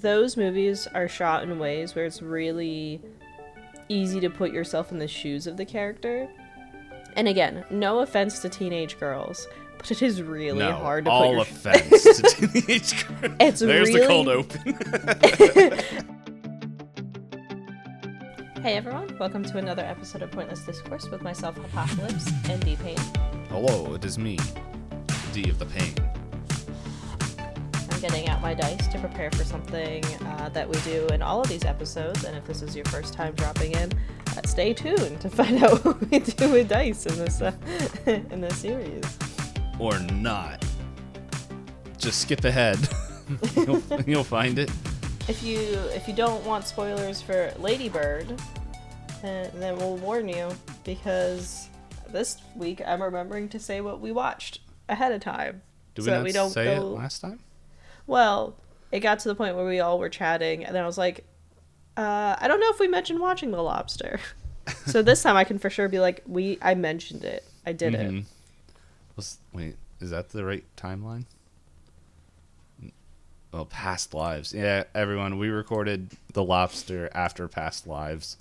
those movies are shot in ways where it's really easy to put yourself in the shoes of the character. And again, no offense to teenage girls, but it is really hard to put all offense to teenage girls. It's There's really... the cold open. Hey everyone, welcome to another episode of Pointless Discourse with myself, Hoppocalypse, and Itisdpayne. Hello, it is me, D of the Pain. I'm getting out my dice to prepare for something that we do in all of these episodes, and if this is your first time dropping in, stay tuned to find out what we do with dice in this series. Or not. Just skip ahead. You'll find it. If you don't want spoilers for Lady Bird, then we'll warn you, because this week I'm remembering to say what we watched ahead of time. Did we not say it last time? Well, it got to the point where we all were chatting, and then I was like, I don't know if we mentioned watching The Lobster. So this time I can for sure be like, I mentioned it. I did it. Wait, is that the right timeline? Well, Past Lives. Yeah, everyone, we recorded The Lobster after Past Lives.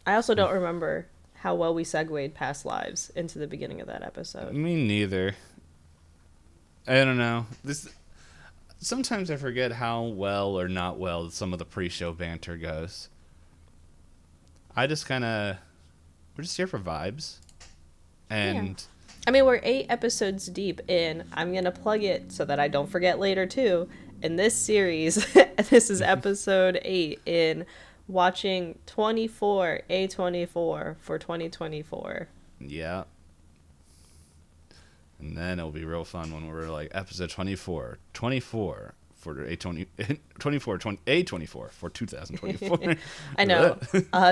I also don't remember how well we segued Past Lives into the beginning of that episode. Me neither. I don't know. Sometimes I forget how well or not well some of the pre-show banter goes. We're just here for vibes. And... yeah. I mean, we're 8 episodes deep in. I'm going to plug it so that I don't forget later, too. In this series, this is episode 8 in watching A24 for 2024. Yeah. And then it'll be real fun when we're like, episode 24 for A24 for 2024. I know.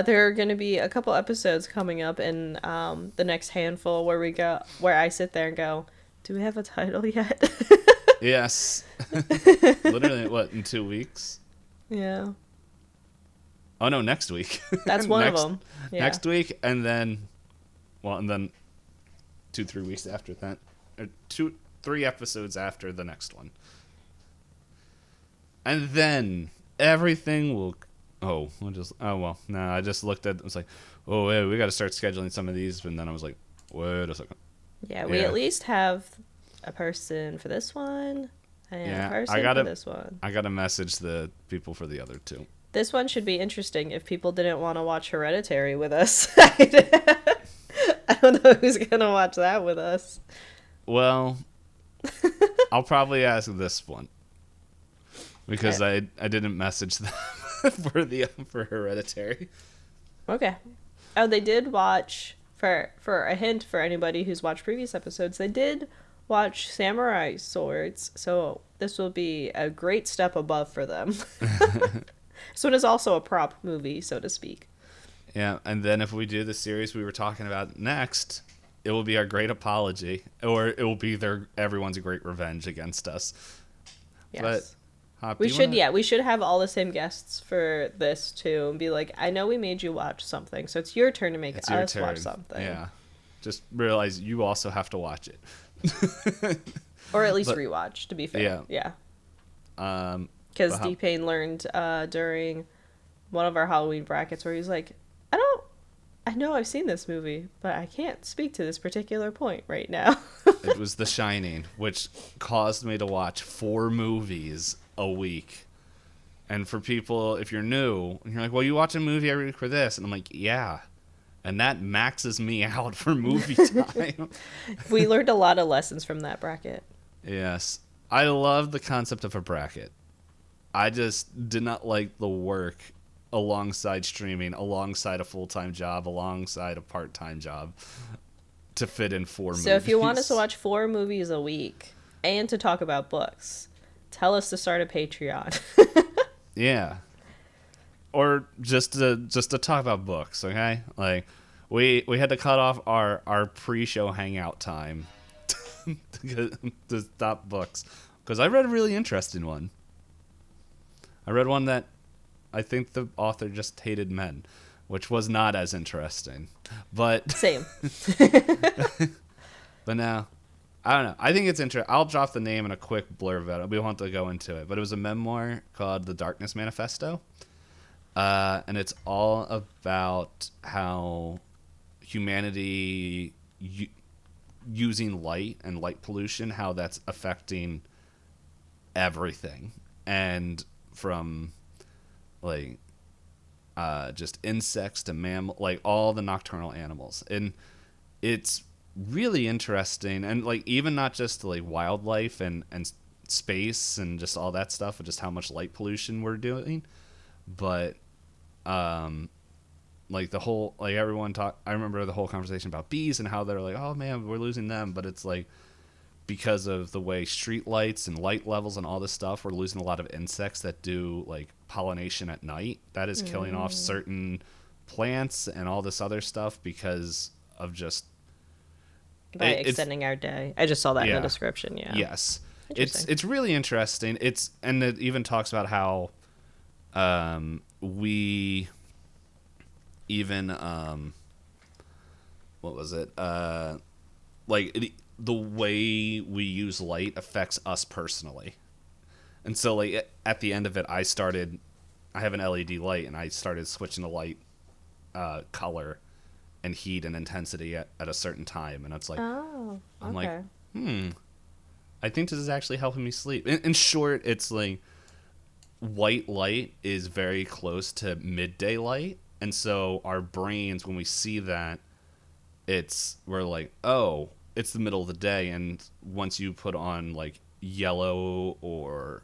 There are going to be a couple episodes coming up in the next handful where I sit there and go, do we have a title yet? Yes. Literally, what, in 2 weeks? Yeah. Oh, no, next week. That's one of them. Yeah. Next week, and then 2-3 weeks after that. Or 3 episodes after the next one. And then everything will... I just looked at it. I was like, oh, yeah, we got to start scheduling some of these. And then I was like, wait a second. Yeah, we at least have a person for this one and a person for this one. I got to message the people for the other 2. This one should be interesting if people didn't want to watch Hereditary with us. I don't know who's going to watch that with us. Well, I'll probably ask this one. Because I didn't message them for Hereditary. Okay. Oh, they did watch, for a hint for anybody who's watched previous episodes, they did watch Samurai Swords, so this will be a great step above for them. So it is also a prop movie, so to speak. Yeah, and then if we do the series we were talking about next, it will be our great apology, or it will be everyone's great revenge against us. Yes. But... we should have all the same guests for this too, and be like, I know we made you watch something, so it's your turn to make us watch something. Yeah, just realize you also have to watch it, or at least rewatch. To be fair, yeah. Because Itisdpayne learned during one of our Halloween brackets where he's like, I know I've seen this movie, but I can't speak to this particular point right now. It was The Shining, which caused me to watch 4 movies a week. And for people, if you're new, and you're like, well, you watch a movie every week for this. And I'm like, yeah. And that maxes me out for movie time. We learned a lot of lessons from that bracket. Yes. I love the concept of a bracket. I just did not like the work alongside streaming, alongside a full-time job, alongside a part-time job to fit in 4 movies. So if you want us to watch 4 movies a week and to talk about books, tell us to start a Patreon. Yeah. Or just to talk about books, okay? Like we had to cut off our pre-show hangout time to stop books because I read a really interesting one. I read one that I think the author just hated men, which was not as interesting. But same. But now, I don't know. I think it's interesting. I'll drop the name and a quick blurb about it. We won't have to go into it. But it was a memoir called The Darkness Manifesto. And it's all about how humanity using light and light pollution, how that's affecting everything. And from, like, just insects to mammal, like, all the nocturnal animals. And it's really interesting, and like even not just like wildlife and space and just all that stuff, and just how much light pollution we're doing, but like the whole, like everyone talk. I remember the whole conversation about bees and how they're like, oh man, we're losing them, but it's like because of the way street lights and light levels and all this stuff, we're losing a lot of insects that do like pollination at night. That is killing off certain plants and all this other stuff because of just by extending our day. I just saw that in the description. Yeah. Yes. It's really interesting. And it even talks about how we even what was it? The way we use light affects us personally. And so like at the end of it, I have an LED light, and I started switching the light color and heat and intensity at a certain time, and it's like, oh, okay. I'm like, I think this is actually helping me sleep. In short, it's like white light is very close to midday light, and so our brains, when we see that, we're like, oh, it's the middle of the day, and once you put on like yellow or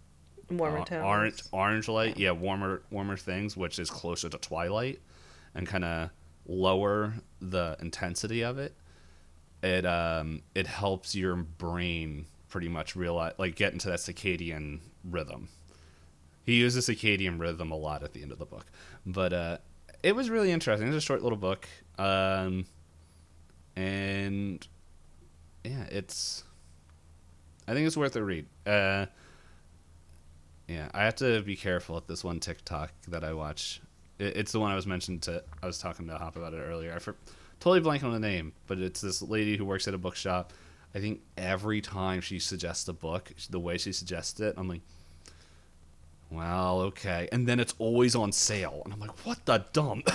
warmer tones, orange light, warmer things, which is closer to twilight, and kind of lower the intensity of it, it helps your brain pretty much realize, like, get into that circadian rhythm. He uses circadian rhythm a lot at the end of the book, but it was really interesting. It's a short little book, and yeah, I think it's worth a read. Yeah, I have to be careful with this one TikTok that I watch. It's the one I was talking to Hop about it earlier. Totally blanking on the name, but it's this lady who works at a bookshop. I think every time she suggests a book, the way she suggests it, I'm like, well, okay. And then it's always on sale. And I'm like, what the dump?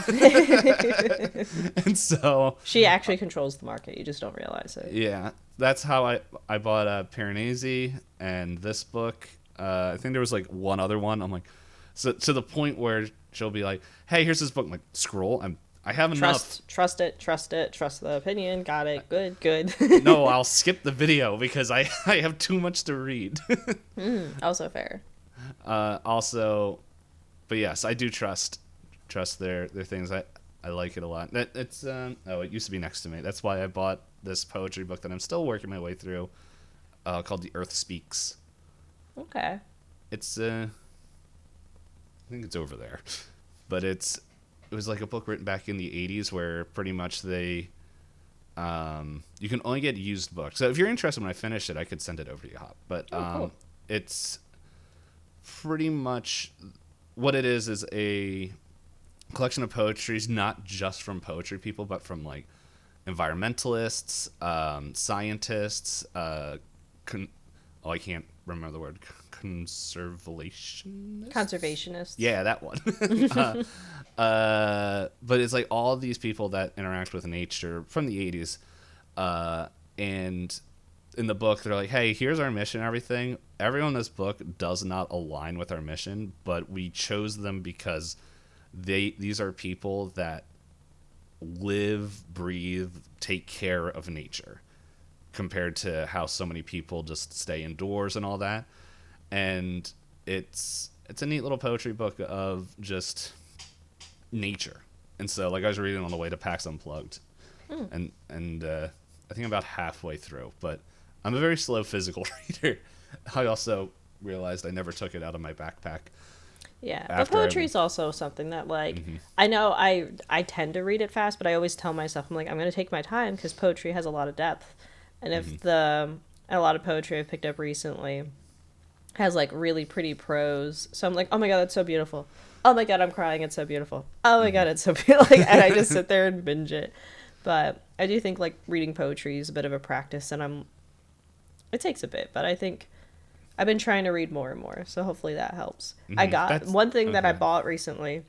And so she actually controls the market. You just don't realize it. Yeah. That's how I bought Piranesi and this book. I think there was like one other one. I'm like, so to the point where she'll be like, hey, here's this book. I'm like, scroll. I have enough. Trust it. Trust the opinion. Got it. Good. No, I'll skip the video because I have too much to read. Also fair. Also, but yes, I do trust their things. I like it a lot. It used to be next to me. That's why I bought this poetry book that I'm still working my way through, called The Earth Speaks. Okay. It's I think it's over there, but it was like a book written back in the 80s where pretty much they you can only get used books. So if you're interested, when I finish it, I could send it over to you, Hop. But cool. It's pretty much what it is a collection of poetries, not just from poetry people, but from like environmentalists, scientists, I can't remember the word, conservationists. Yeah, that one. But it's like all these people that interact with nature from the 80s, and in the book they're like, hey, here's our mission and everything. Everyone in this book does not align with our mission, but we chose them because these are people that live, breathe, take care of nature, compared to how so many people just stay indoors and all that. And it's a neat little poetry book of just nature. And so like I was reading on the way to PAX Unplugged, and I think I'm about halfway through, but I'm a very slow physical reader. I also realized I never took it out of my backpack. Yeah, but poetry is also something that, like, I know I tend to read it fast, but I always tell myself, I'm like, I'm going to take my time because poetry has a lot of depth. And if a lot of poetry I've picked up recently has, like, really pretty prose, so I'm like, oh my god, that's so beautiful. Oh my god, I'm crying, it's so beautiful. Oh my god, it's so beautiful. Like, and I just sit there and binge it. But I do think, like, reading poetry is a bit of a practice, and It takes a bit, but I think I've been trying to read more and more, so hopefully that helps. I Mm-hmm. got That's one thing that I okay. bought recently.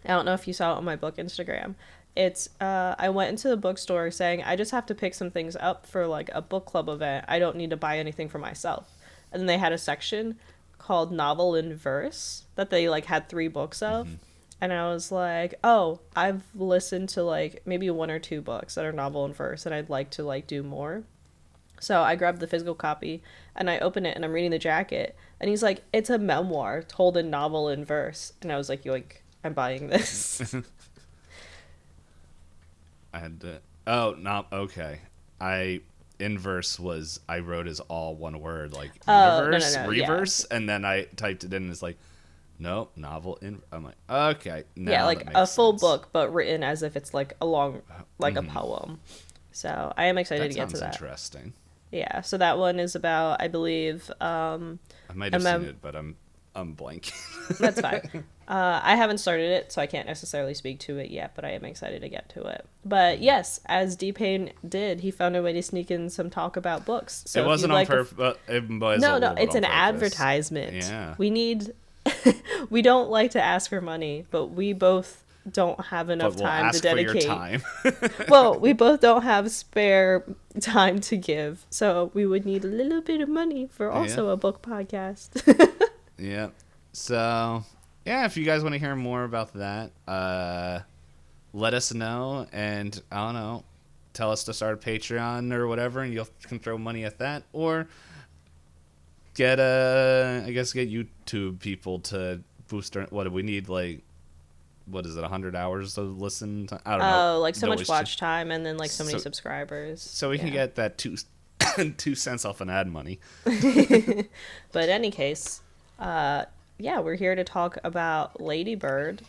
I don't know if you saw it on my book Instagram. It's I went into the bookstore saying I just have to pick some things up for like a book club event. I don't need to buy anything for myself. And then they had a section called novel in verse that they like had 3 books of. Mm-hmm. And I was like, "Oh, I've listened to like maybe 1 or 2 books that are novel in verse and I'd like to like do more." So I grabbed the physical copy and I open it and I'm reading the jacket and he's like, "It's a memoir told in novel in verse." And I was like, "Yoink, I'm buying this." I had to. Oh, not okay. I inverse was I wrote as all one word, like Oh, no, no, universe, no, yeah. reverse, and then I typed it in and it's like, no, novel in. I'm like, okay, Yeah, now that like a makes full sense. book but written as if it's like a long like a Hmm. poem. So, I am excited That to get to sounds that. interesting. Yeah, so that one is about I believe I might a have seen mem- it, but I'm that's blanking. fine. I haven't started it, so I can't necessarily speak to it yet, but I am excited to get to it. But yes, as D-Payne did, he found a way to sneak in some talk about books. It So if you'd wasn't on like purpose, but it was a no, no, little bit it's on an purpose. advertisement. Yeah. We need we don't like to ask for money, but we both don't have But enough we'll time to ask for your dedicate. time. Well, we both don't have spare time to give, so we would need a little bit of money for Yeah. also a book podcast. Yeah. So, yeah, if you guys want to hear more about that, let us know. And I don't know, tell us to start a Patreon or whatever, and you can throw money at that. Or get, I guess, get YouTube people to boost our, what do we need? Like, what is it, 100 hours of listen time? I don't know. Oh, like so No, much watch time and then like so many so, subscribers. so we can Yeah. get that 2 cents off an ad money. But in any case, yeah, we're here to talk about Lady Bird.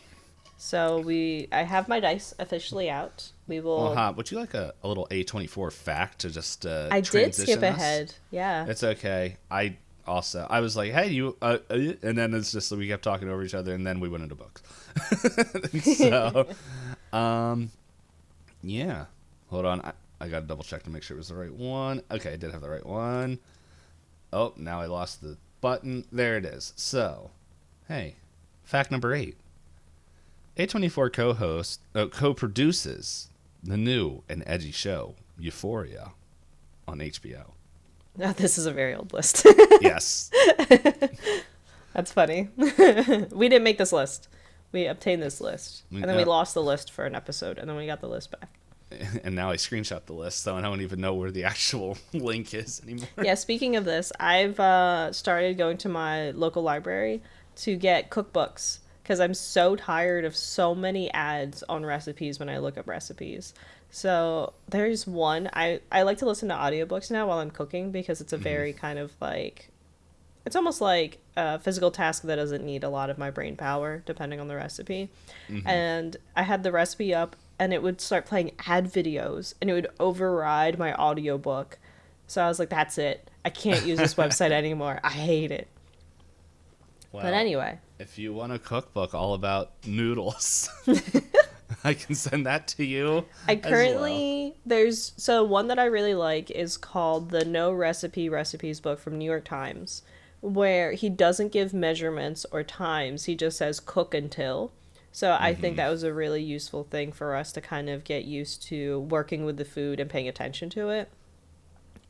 So I have my dice officially out. We Well, will. would you like a little A24 fact to just I did skip transition us? ahead. Yeah. It's okay. I was like, hey, you, and then it's just we kept talking over each other, and then we went into books. So, yeah. Hold on, I got to double check to make sure it was the right one. Okay, I did have the right one. Oh, now I lost the button. There it is. So, hey, fact number 8. A24 co-produces the new and edgy show Euphoria on HBO. Oh, this is a very old list. Yes. That's funny. We didn't make this list. We obtained this list. And then we Yep. lost the list for an episode, and then we got the list back. And now I screenshot the list, so I don't even know where the actual link is anymore. Yeah, speaking of this, I've started going to my local library to get cookbooks because I'm so tired of so many ads on recipes when I look up recipes. So there's one. I like to listen to audiobooks now while I'm cooking because it's a very kind of like it's almost like a physical task that doesn't need a lot of my brain power depending on the recipe. And I had the recipe up and it would start playing ad videos and it would override my audiobook. So I was like, that's it. I can't use this website anymore. I hate it. Well, But anyway, if you want a cookbook all about noodles, I can send that to you. I as currently there's so one that I really like is called the No Recipe Recipes book from New York Times, where he doesn't give measurements or times. He just says cook until. So I think that was a really useful thing for us to kind of get used to working with the food and paying attention to it.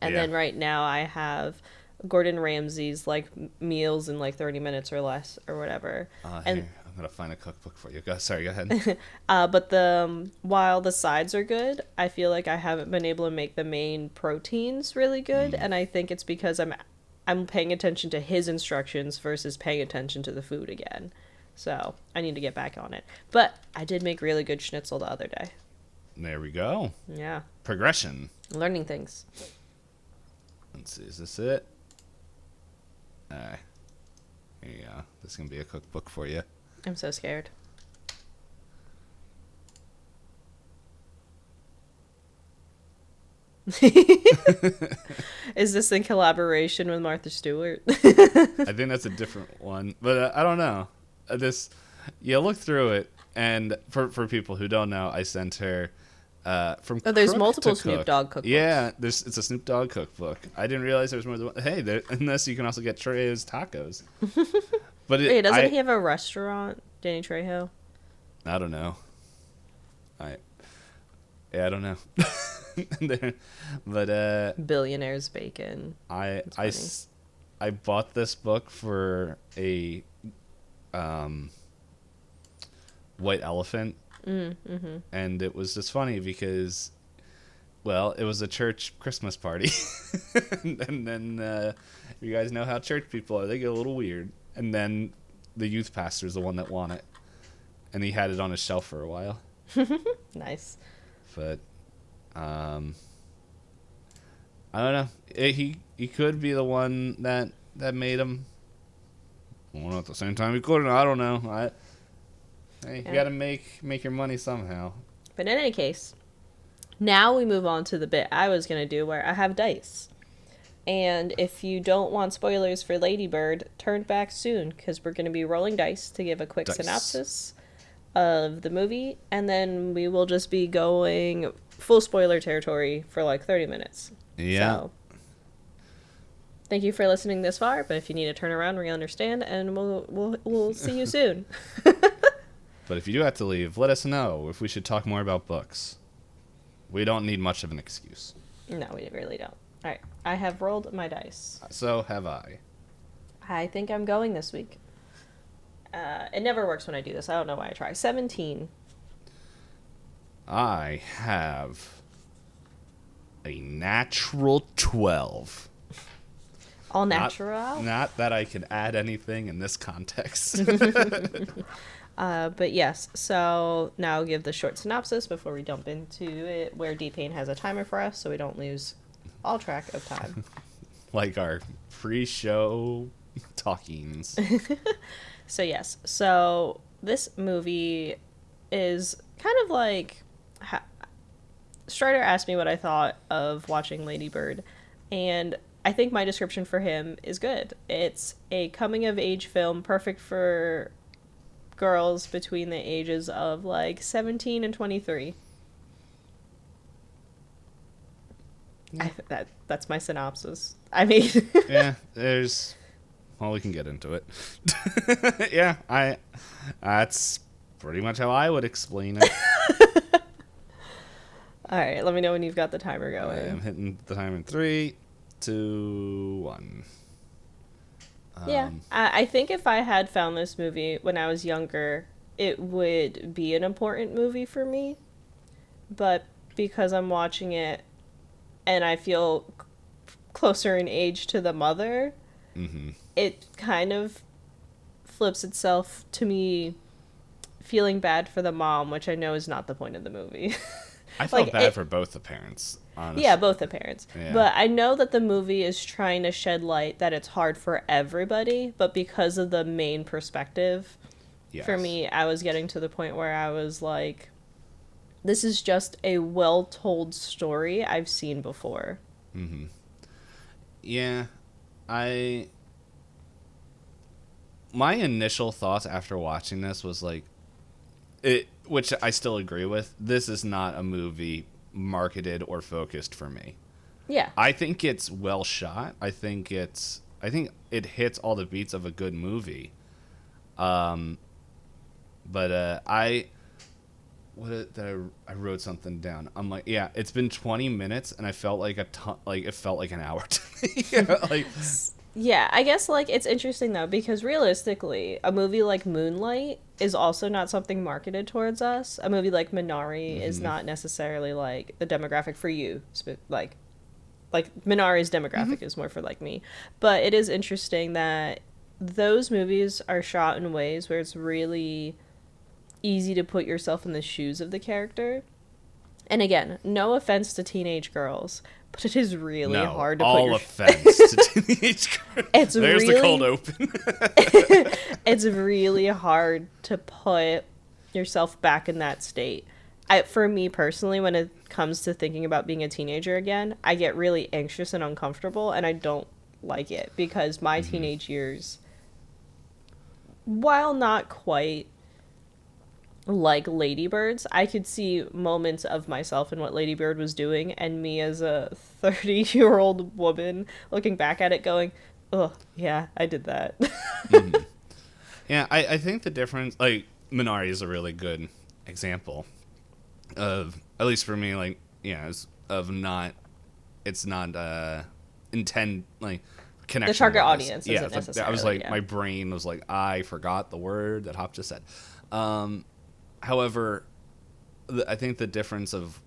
And Yeah. then right now I have Gordon Ramsay's like meals in like 30 minutes or less or whatever. well. And Here, I'm gonna find a cookbook for you. Sorry, go ahead. but the while the sides are good, I feel like I haven't been able to make the main proteins really good, and I think it's because I'm paying attention to his instructions versus paying attention to the food again. So I need to get back on it. But I did make really good schnitzel the other day. There we go. Yeah, Progression. learning things. Let's see, is this it? Here you go. This is gonna be a cookbook for you. I'm so scared. Is this in collaboration with Martha Stewart? I think that's a different one, but I don't know. This, you look through it, and for people who don't know, I sent her from Oh, there's Crook multiple to Snoop Cook. Dogg cookbooks. Yeah, it's a Snoop Dogg cookbook. I didn't realize there was more than one. Hey, unless you can also get Trejo's tacos. But Wait, doesn't he have a restaurant, Danny Trejo? I don't know. I don't know. But Billionaire's Bacon. I bought this book for a white elephant. And it was just funny because, well, it was a church Christmas party. And then you guys know how church people are. They get a little weird. And then the youth pastor's the one that won it. And he had it on his shelf for a while. Nice. But I don't know. He could be the one that made him. Well, at the same time, he couldn't. I don't know. You gotta make your money somehow. But in any case, now we move on to the bit I was going to do where I have dice. And if you don't want spoilers for Lady Bird, turn back soon because we're going to be rolling dice to give a quick synopsis of the movie. And then we will just be going full spoiler territory for like 30 minutes. Yeah. So, thank you for listening this far. But if you need to turn around, we understand. And we'll see you soon. But if you do have to leave, let us know if we should talk more about books. We don't need much of an excuse. No, we really don't. All right. I have rolled my dice. So have I. I think I'm going this week. It never works when I do this. I don't know why I try. 17. I have a natural 12. All natural? Not that I can add anything in this context. But yes, so now I'll give the short synopsis before we jump into it, where Itisdpayne has a timer for us so we don't lose all track of time. Like our pre-show talkings. So yes, so this movie is kind of like... Strider asked me what I thought of watching Lady Bird, and I think my description for him is good. It's a coming-of-age film perfect for girls between the ages of like 17 and 23. Yeah. That's my synopsis. I mean, yeah, well, we can get into it. Yeah, that's pretty much how I would explain it. All right, let me know when you've got the timer going. I'm hitting the timer in 3, 2, 1. Yeah, I think if I had found this movie when I was younger, it would be an important movie for me. But because I'm watching it and I feel closer in age to the mother, it kind of flips itself to me feeling bad for the mom, which I know is not the point of the movie. I felt bad for both the parents. Honestly. Yeah, both the parents. Yeah. But I know that the movie is trying to shed light that it's hard for everybody, but because of the main perspective, for me, I was getting to the point where I was like, this is just a well-told story I've seen before. Mm-hmm. Yeah, my initial thoughts after watching this was like, which I still agree with, this is not a movie marketed or focused for me. Yeah. I think it's well shot. I think it hits all the beats of a good movie. But I wrote something down. I'm like, yeah, it's been 20 minutes and I felt like it felt like an hour to me. Like, yeah, I guess like it's interesting though because realistically, a movie like Moonlight is also not something marketed towards us. A movie like Minari is not necessarily like the demographic for you. Like Minari's demographic is more for like me. But it is interesting that those movies are shot in ways where it's really easy to put yourself in the shoes of the character. And again, no offense to teenage girls, but it is really hard to put all offense to teenage girls. There's the cold open. It's really hard to put yourself back in that state. For me personally, when it comes to thinking about being a teenager again, I get really anxious and uncomfortable, and I don't like it because my teenage years, while not quite like Ladybirds. I could see moments of myself in what Ladybird was doing, and me as a 30-year-old woman looking back at it going, oh, yeah, I did that. Mhm. Yeah, I think the difference, like, Minari is a really good example of, at least for me, like, yeah, of not, it's not, intend, like, The connection target wise. audience Yeah, isn't it's like, I was necessarily, like, yeah. my brain was like, I forgot the word that Hop just said. Um, However, I think the difference of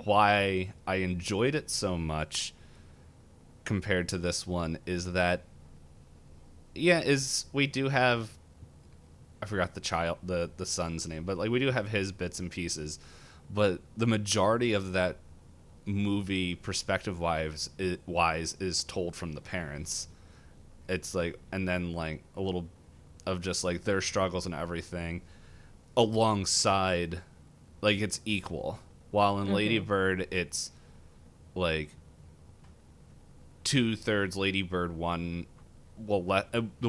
why I enjoyed it so much compared to this one is that, yeah, is we do have, I forgot the son's name, but like we do have his bits and pieces, but the majority of that movie perspective wise is told from the parents. It's like, and then like a little of just like their struggles and everything alongside, like it's equal. While in Lady Mm-hmm. Bird, it's like 2/3 Lady Bird, the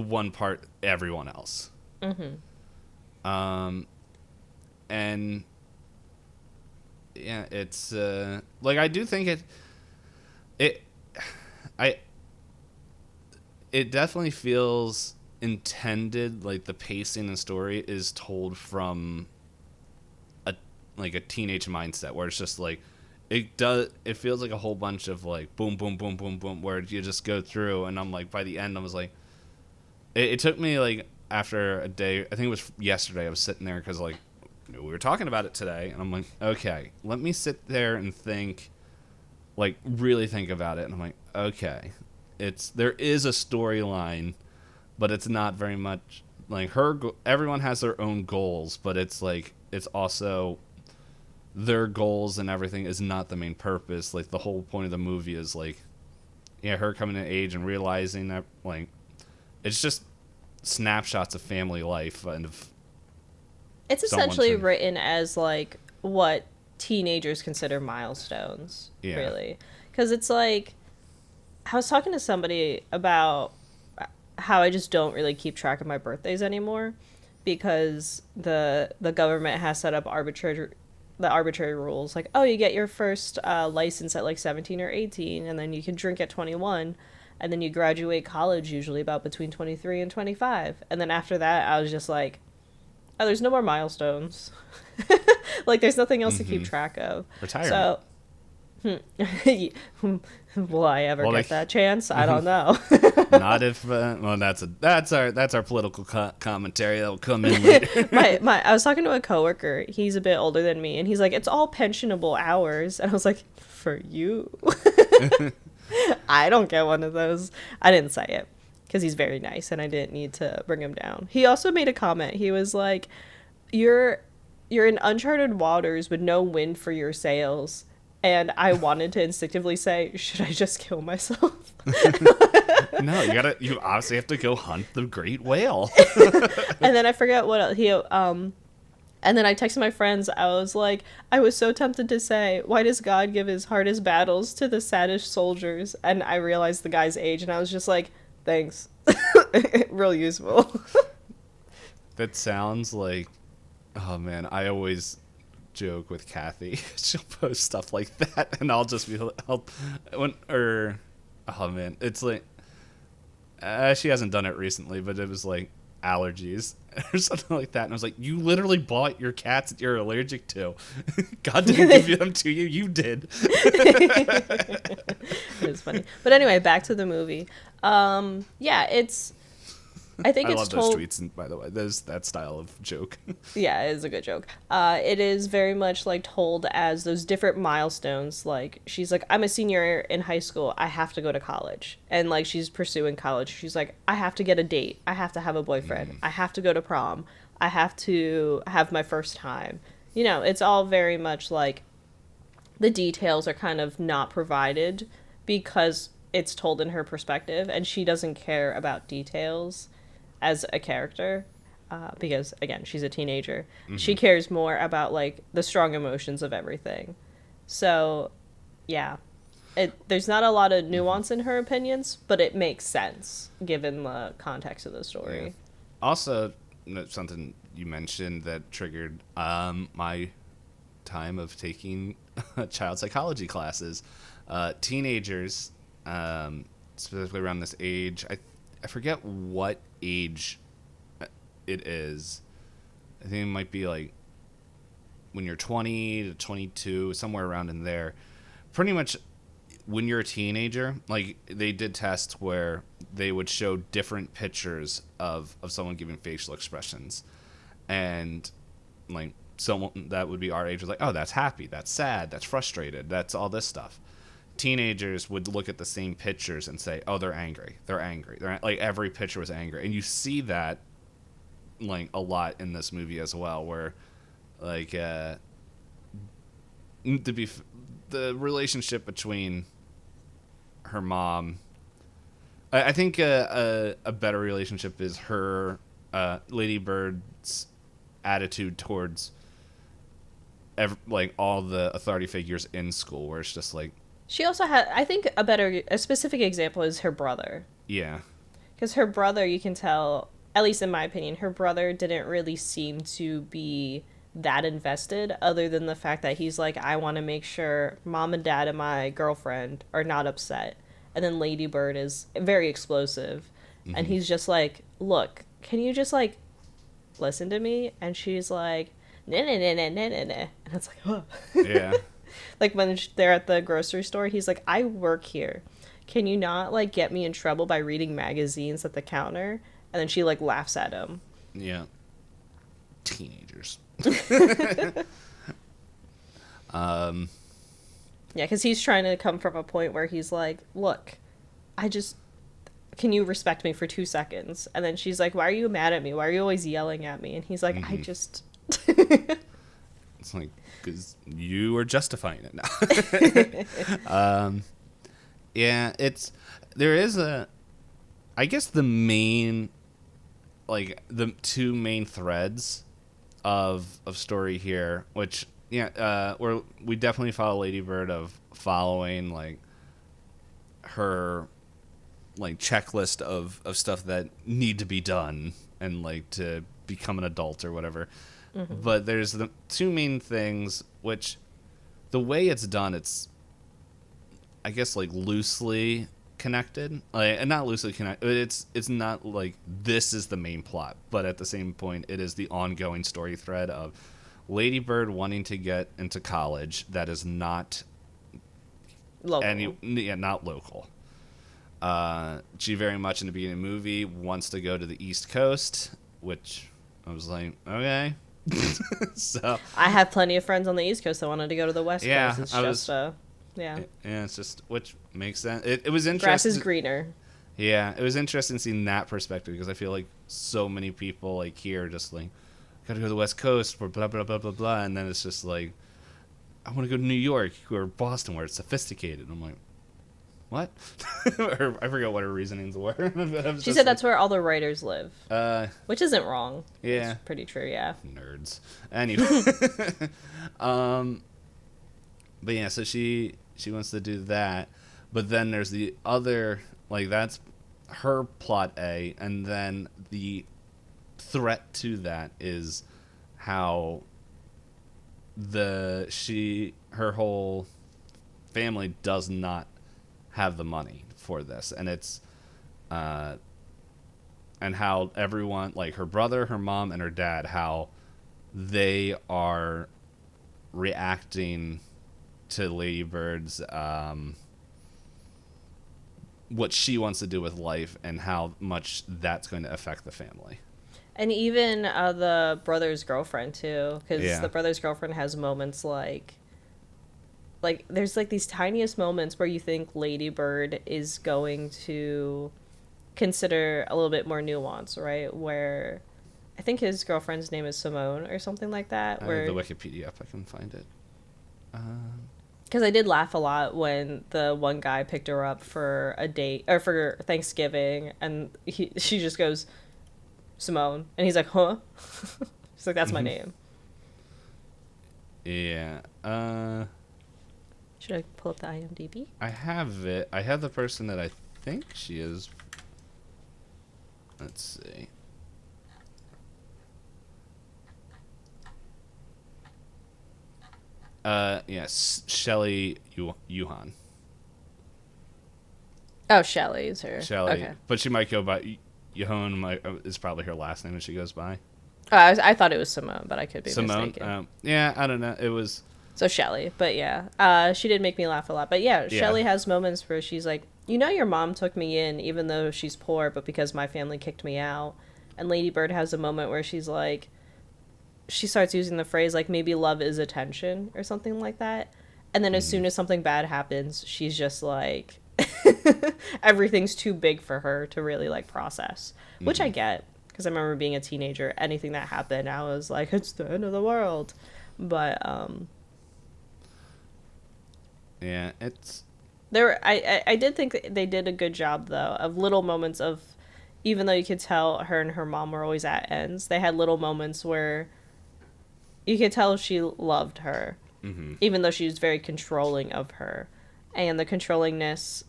one part everyone else. Mm-hmm. Um, and yeah, it's like I do think it I it definitely feels intended, like the pacing and story is told from a like a teenage mindset where it's just like it feels like a whole bunch of like boom boom boom boom boom where you just go through, and I'm like by the end I was like it took me like after a day, I think it was yesterday, I was sitting there because like we were talking about it today, and I'm like, okay, let me sit there and think, like really think about it, and I'm like, okay, there is a storyline, but it's not very much like everyone has their own goals, but it's like it's also their goals and everything is not the main purpose. Like the whole point of the movie is like, yeah, her coming of age and realizing that like it's just snapshots of family life and of It's someone essentially trying. written as like what teenagers consider milestones, Yeah. really. Because it's like, I was talking to somebody about how I just don't really keep track of my birthdays anymore because the government has set up arbitrary rules like, oh, you get your first license at like 17 or 18, and then you can drink at 21, and then you graduate college usually about between 23 and 25, and then after that I was just like, oh, there's no more milestones. Like there's nothing else to keep Mm-hmm. track of. Retirement. So will I ever Well, get like that chance? I don't know. not if well, that's our political commentary that will come in later. My I was talking to a coworker. He's a bit older than me, and he's like, "It's all pensionable hours," and I was like, "For you, I don't get one of those." I didn't say it because he's very nice, and I didn't need to bring him down. He also made a comment. He was like, "You're you're in uncharted waters with no wind for your sails." And I wanted to instinctively say, "Should I just kill myself?" No, you obviously have to go hunt the great whale. And then I forget what he and then I texted my friends. I was like, I was so tempted to say, why does God give his hardest battles to the saddest soldiers? And I realized the guy's age, and I was just like, thanks. Real useful. That sounds like, oh man, I always joke with Kathy. She'll post stuff like that, and I'll just be like, oh man, it's like, she hasn't done it recently, but it was like allergies or something like that. And I was like, you literally bought your cats that you're allergic to. God didn't give them to you. You did. It was funny. But anyway, back to the movie. Yeah, I think I it's love those told. tweets, and by the way, there's that style of joke. Yeah, it is a good joke. It is very much like told as those different milestones. Like she's like, I'm a senior in high school. I have to go to college, and like she's pursuing college. She's like, I have to get a date. I have to have a boyfriend. I have to go to prom. I have to have my first time. You know, it's all very much like the details are kind of not provided because it's told in her perspective, and she doesn't care about details as a character because again she's a teenager. She cares more about like the strong emotions of everything. So yeah, there's not a lot of nuance in her opinions, but it makes sense given the context of the Yeah. story. Also, something you mentioned that triggered my time of taking child psychology classes. Teenagers, specifically around this age, I forget what age it is. I think it might be like when you're 20 to 22, somewhere around in there. Pretty much when you're a teenager, like they did tests where they would show different pictures of someone giving facial expressions. And like someone that would be our age was like, oh, that's happy, that's sad, that's frustrated, that's all this stuff. Teenagers would look at the same pictures and say, oh, they're angry. Like every picture was angry. And you see that like a lot in this movie as well, where like the relationship between her mom, I think a better relationship is her Lady Bird's attitude towards like all the authority figures in school, where it's just like, She also had, I think, a specific example is her brother. yeah. Because her brother, you can tell, at least in my opinion, her brother didn't really seem to be that invested, other than the fact that he's like, I want to make sure mom and dad and my girlfriend are not upset. And then Lady Bird is very explosive. Mm-hmm. And he's just like, look, can you just like listen to me? And she's like, nah, nah, nah, nah, nah, nah, nah. And it's like, oh. Yeah. Like when they're at the grocery store, he's like, I work here. Can you not like get me in trouble by reading magazines at the counter? And then she like laughs at him. Yeah. Teenagers. Yeah, because he's trying to come from a point where he's like, look, can you respect me for 2 seconds? And then she's like, why are you mad at me? Why are you always yelling at me? And he's like, mm-hmm. I just... It's like, because you are justifying it now. Yeah, there is I guess the main, like, the two main threads of story here, which, yeah, we definitely follow Lady Bird of following, like, her, like, checklist of stuff that need to be done and, like, to become an adult or whatever. Mm-hmm. But there's the two main things, which the way it's done, it's, I guess, like, loosely connected. Like, and not loosely connected. It's not like this is the main plot, but at the same point, it is the ongoing story thread of Lady Bird wanting to get into college that is not local. Not local. She very much in the beginning of the movie wants to go to the East Coast, which I was like, okay. So I have plenty of friends on the East Coast that wanted to go to the West Coast. It's yeah, it's just, which makes sense. It was interesting. Grass is greener. Yeah, it was interesting seeing that perspective, because I feel like so many people like here just like, gotta go to the West Coast for blah blah blah blah blah, and then it's just like, I want to go to New York or Boston where it's sophisticated. And I'm like, what? Or I forgot what her reasonings were. She said that's where all the writers live. Which isn't wrong. Yeah. It's pretty true, yeah. Nerds. Anyway. But yeah, so she wants to do that. But then there's the other, like, that's her plot A, and then the threat to that is how her whole family does not have the money for this, and it's and how everyone, like her brother, her mom, and her dad, how they are reacting to Lady Bird's what she wants to do with life, and how much that's going to affect the family. And even the brother's girlfriend too, because the brother's girlfriend has moments like there's like these tiniest moments where you think Lady Bird is going to consider a little bit more nuance, right? Where I think his girlfriend's name is Simone or something like that. Where the Wikipedia, if I can find it. Because I did laugh a lot when the one guy picked her up for a date or for Thanksgiving, and she just goes, Simone, and he's like, huh? She's like, that's my name. Yeah. Should I pull up the IMDb? I have it. I have the person that I think she is. Let's see. Yes, Shelley Yuhan. Oh, Shelley is her. Shelley, Okay. but she might go by Yuhon. Is probably her last name that she goes by. Oh, I thought it was Simone, but I could be Simone. mistaken. Yeah, I don't know. It was. So Shelley, but yeah, she did make me laugh a lot. But yeah, Yeah. Shelley has moments where she's like, you know, your mom took me in even though she's poor, but because my family kicked me out. And Lady Bird has a moment where she's like, she starts using the phrase like maybe love is attention or something like that. And then as Mm-hmm. soon as something bad happens, she's just like everything's too big for her to really like process, which I Mm-hmm. get because I remember being a teenager, anything that happened, I was like it's the end of the world. But Yeah, it's. I did think that they did a good job though of little moments of, even though you could tell her and her mom were always at ends, they had little moments where you could tell she loved her, Mm-hmm. even though she was very controlling of her. And the controllingness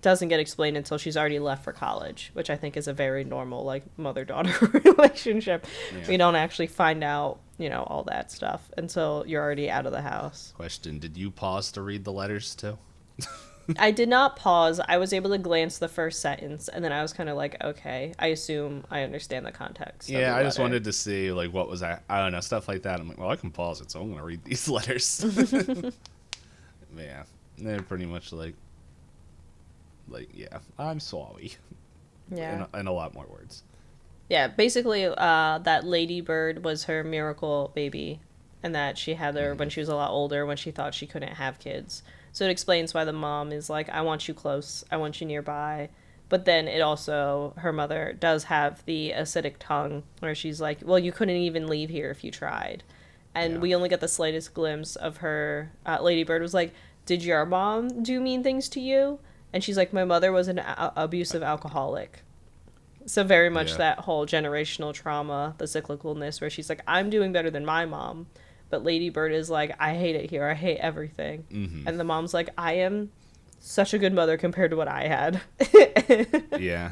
doesn't get explained until she's already left for college, which I think is a very normal, like, mother daughter relationship. Yeah. We don't actually find out, all that stuff until you're already out of the house. Question: did you pause to read the letters too? I did not pause. I was able to glance the first sentence, and then I was kind of like, okay, I assume I understand the context. Of Yeah, the I just letter. wanted to see like what was I don't know, stuff like that. I'm like, well, I can pause it, so I'm gonna read these letters. Yeah, they're pretty much like yeah, I'm sorry. Yeah. In a lot more words. Yeah, basically, that Lady Bird was her miracle baby, and that she had her when she was a lot older, when she thought she couldn't have kids. So it explains why the mom is like, I want you close, I want you nearby. But then it also, her mother does have the acidic tongue, where she's like, well, you couldn't even leave here if you tried. And Yeah. we only get the slightest glimpse of her. Lady Bird was like, did your mom do mean things to you? And she's like, my mother was an abusive alcoholic. So very much Yeah. that whole generational trauma, the cyclicalness, where she's like, I'm doing better than my mom, but Lady Bird is like, I hate it here, I hate everything, Mm-hmm. and the mom's like, I am such a good mother compared to what I had. Yeah.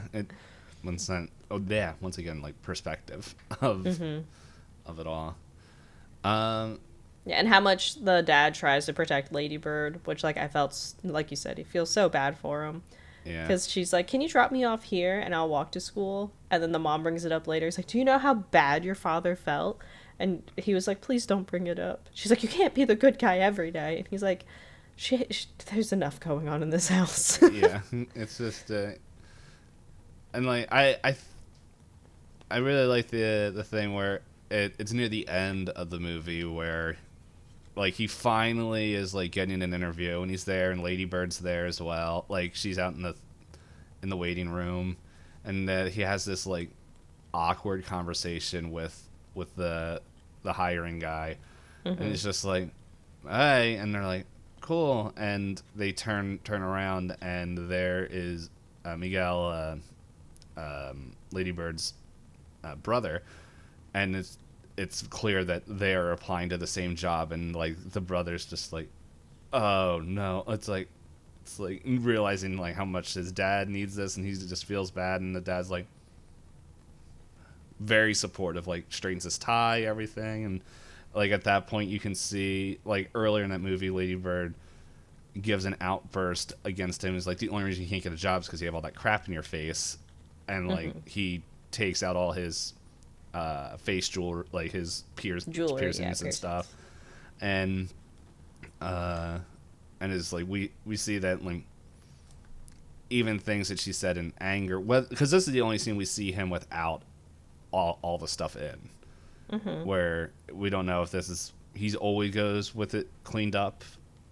Once again, like perspective of of it all. Um. Yeah, and how much the dad tries to protect Lady Bird, which like I felt like you said, he feels so bad for him. Yeah. Because she's like, can you drop me off here and I'll walk to school? And then the mom brings it up later. It's like, do you know how bad your father felt? And he was like, please don't bring it up. She's like, you can't be the good guy every day. And he's like, there's enough going on in this house. Yeah. It's just and like I really like the thing where it's near the end of the movie where like he finally is like getting an interview and he's there and Lady Bird's there as well. Like she's out in the waiting room, and he has this like awkward conversation with the hiring guy, and he's just like, "Hey," and they're like, "Cool," and they turn around and there is Miguel, Lady Bird's brother, and it's clear that they are applying to the same job, and like the brother's just like, oh no, it's like realizing like how much his dad needs this, and he just feels bad, and the dad's like very supportive, like straightens his tie, everything, and like at that point you can see like earlier in that movie, Lady Bird gives an outburst against him. Is like the only reason you can't get a job is because you have all that crap in your face, and like he takes out all his face jewelry, like his Jewelry, piercings and stuff, and it's like we see that like even things that she said in anger, because this is the only scene we see him without all the stuff in, where we don't know if this is he's always goes with it cleaned up,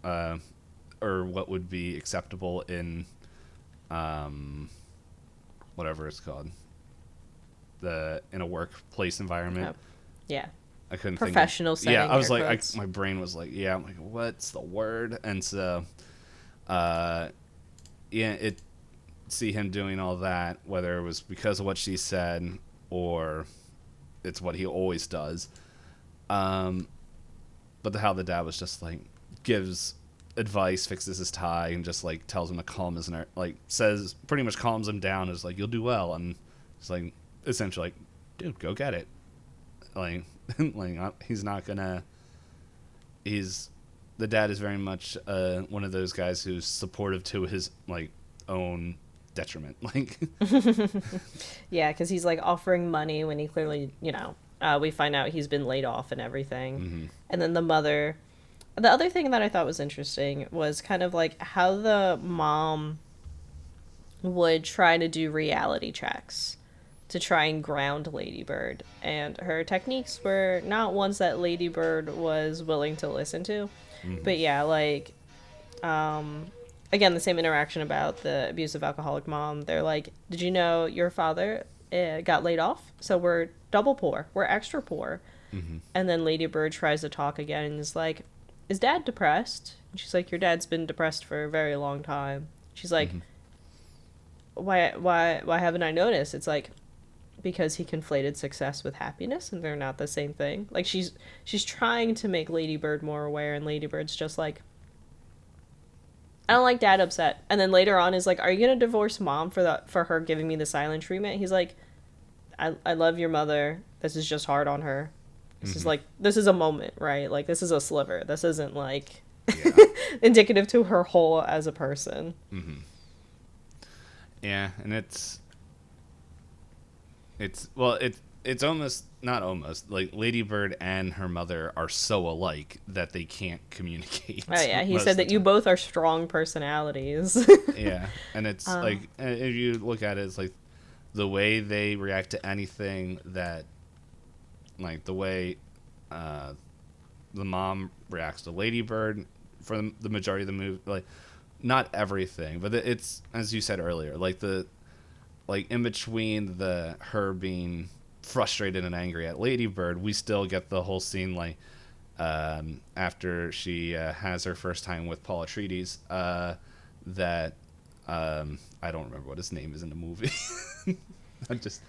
or what would be acceptable in whatever it's called, in a workplace environment. Oh. Yeah. I couldn't Professional think of, setting. yeah, I was air like, quotes. my brain was like, yeah, I'm like, what's the word? And so, yeah, see him doing all that, whether it was because of what she said or it's what he always does. But how the dad was just like gives advice, fixes his tie, and just like tells him to calm his nerve, like says pretty much calms him down, is like, you'll do well, and it's like essentially like, dude, go get it. Like like he's not gonna. He's the dad is very much one of those guys who's supportive to his like own detriment. Like, Yeah, because he's like offering money when he clearly, we find out he's been laid off and everything. And then the mother. The other thing that I thought was interesting was kind of like how the mom would try to do reality checks to try and ground Ladybird. And her techniques were not ones that Ladybird was willing to listen to. But yeah, like, again, the same interaction about the abusive alcoholic mom. They're like, did you know your father got laid off? So we're double poor. We're extra poor. And then Ladybird tries to talk again and is like, is dad depressed? And she's like, your dad's been depressed for a very long time. She's like, why haven't I noticed? It's like, because he conflated success with happiness and they're not the same thing. Like, she's trying to make Ladybird more aware, and Ladybird's just like, I don't like dad upset. And then later on is like, are you gonna divorce mom for her giving me the silent treatment? He's like, I love your mother. This is just hard on her. This is like, this is a moment, right? Like, this is a sliver. This isn't like indicative to her whole as a person. Yeah, and it's almost not almost like Ladybird and her mother are so alike that they can't communicate. Oh yeah, he said that you both are strong personalities. Yeah, and it's like, if you look at it, it's like the way they react to anything that, like the way the mom reacts to Ladybird for the majority of the movie, like not everything, but it's, as you said earlier, like in between her being frustrated and angry at Ladybird, we still get the whole scene like after she has her first time with Paul Atreides, that I don't remember what his name is in the movie. I just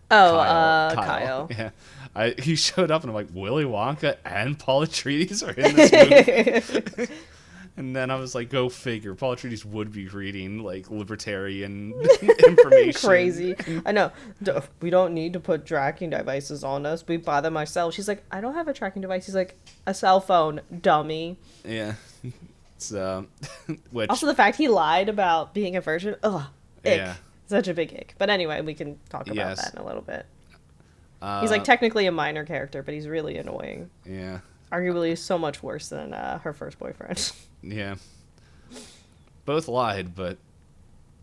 Kyle. Yeah, he showed up and I'm like, Willy Wonka and Paul Atreides are in this movie. And then I was like, go figure. Paul Atreides would be reading like libertarian information. Crazy. I know. We don't need to put tracking devices on us. We buy them ourselves. She's like, I don't have a tracking device. He's like, a cell phone, dummy. Yeah. So, which also the fact he lied about being a virgin. Ugh. Ick. Yeah. Such a big ick. But anyway, we can talk about that in a little bit. He's like technically a minor character, but he's really annoying. Yeah. Arguably so much worse than her first boyfriend. Yeah. Both lied, but